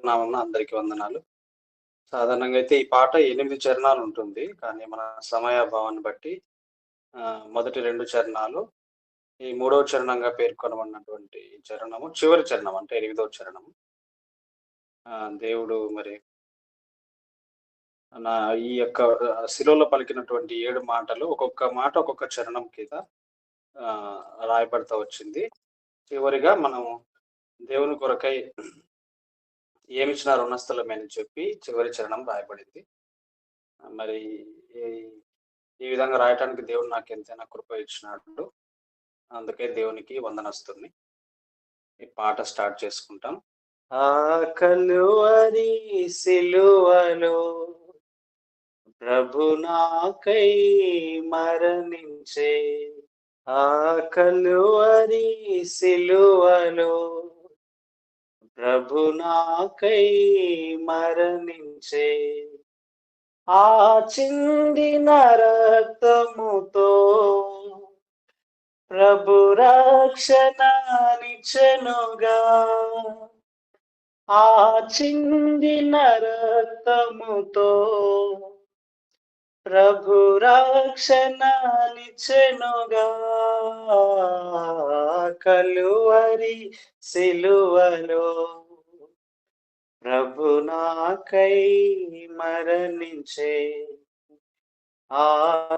నామమున అందరికీ వందనాలు. సాధారణంగా అయితే ఈ పాట 8 చరణాలు ఉంటుంది. కానీ మన సమయాభావాన్ని బట్టి మొదటి 2 చరణాలు, ఈ మూడవ చరణంగా పేర్కొనబడినటువంటి ఈ చరణము చివరి చరణం అంటే 8వ చరణం. దేవుడు మరి నా ఈ యొక్క శిలువలో పలికినటువంటి 7 మాటలు ఒక్కొక్క మాట ఒక్కొక్క చరణం కింద రాయబడతా వచ్చింది. చివరిగా మనం దేవుని కొరకై ఏమిచ్చినా రుణస్థలమే అని చెప్పి చివరి చరణం రాయబడింది. మరి ఈ ఈ విధంగా రాయటానికి దేవుడు నాకెంతైనా కృప ఇచ్చినాడు. అందుకే దేవునికి వందనస్తుని. ఈ పాట స్టార్ట్ చేసుకుంటాం. ఆ కలువరి సిలువలో ప్రభు నాకై మరణించే, ఆ కలువరి సిలువలో ప్రభు నాకై మరణించే, ఆ చిందిన రక్తముతో ప్రభు రక్షణనిచ్చెనుగా, ఆ చిందిన రక్తముతో ప్రభు రక్షణనిచ్చెనుగా, కలువరి సిలువలో ప్రభు నాకై మరణించే, ఆ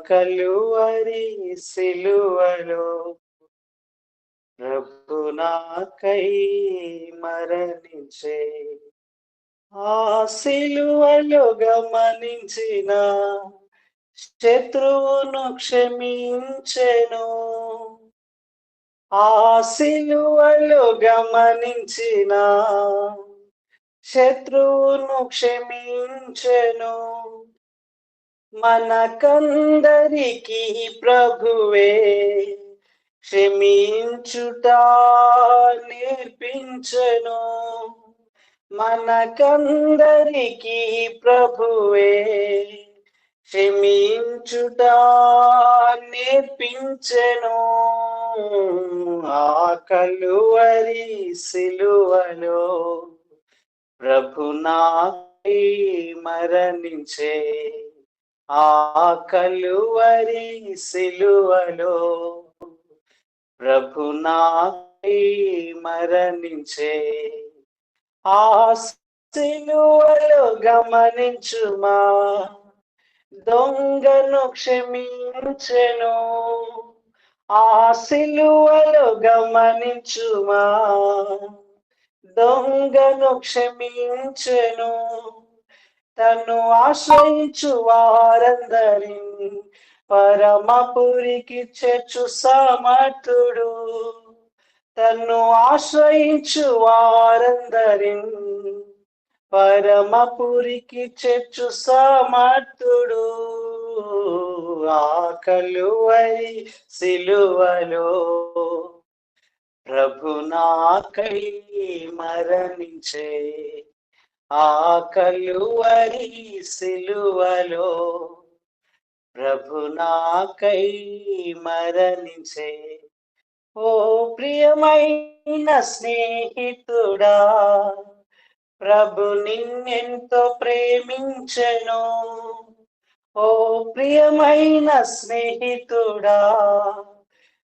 కలువరి సిలువలో ప్రభు నాకై మరణించే, ఆ సిలువలో గమనించిన శత్రువును క్షమించెను, ఆ సిలువలో గమనించిన శత్రువును క్షమించెను, మనకందరికి ప్రభువే క్షమించుట నేర్పించెను, మనకందరికి ప్రభువే క్షమించుట నేర్పించెను, ఆ కలువరి సిలువలో ప్రభు నాకై మరణించే, ఆ కలువరి సిలువలో ప్రభు నాకై మరణించే, ఆ సిలువలో గమనించుమా దొంగను క్షమించెను, ఆ సిలువలో గమనించుమా దొంగను క్షమించెను, తను ఆశ్రయించు వారందరి పరమపురికి చేర్చు సమర్థుడు, తను ఆశ్రయించు వారందరి పరమపురికి చేర్చు సమర్థుడు, ఆ కలువరి సిలువలో ప్రభు నాకై మరణించే, ఆ కలువరి సిలువలో ప్రభు నాకై మరణించే, ఓ ప్రియమైన స్నేహితుడా ప్రభు నిన్నెంతో ప్రేమించెను, ఓ ప్రియమైన స్నేహితుడా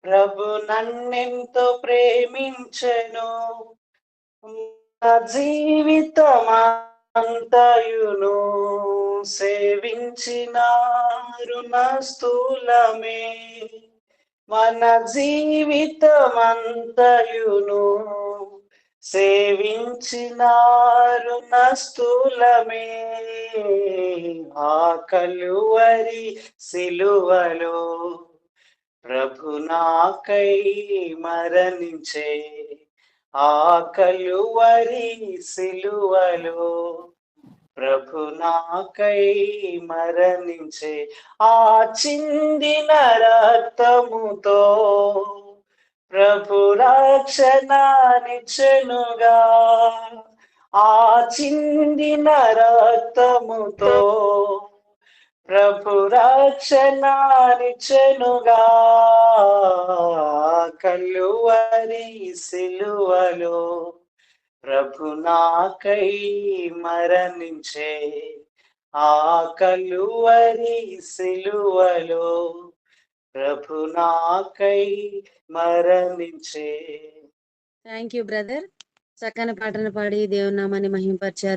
ప్రభు నన్నెంతో ప్రేమించెను, నా జీవితమంతయును సేవించిన రుణస్థూలమే, మన జీవితమంతయును సేవించిన రుణస్థూలమే, ఆ కలువరి సిలువలో ప్రభు నాకై మరణించే, ఆ కలువరి సిలువలో ప్రభు నాకై మరణించే, ఆ చిందిన రక్తముతో ప్రభు రక్షణనిచ్చెనుగా, ఆ చిందిన రక్తముతో ప్రభు రక్షణనిచ్చెనుగా, కలువరి సిలువలో ప్రభు నాకై మరణించే ఆ కలువరి సిలువలో ప్రభు నాకై మరణించే. Thank you brother. చక్కని పాటను పాడి దేవుని నామాన్ని మహింపరిచారు.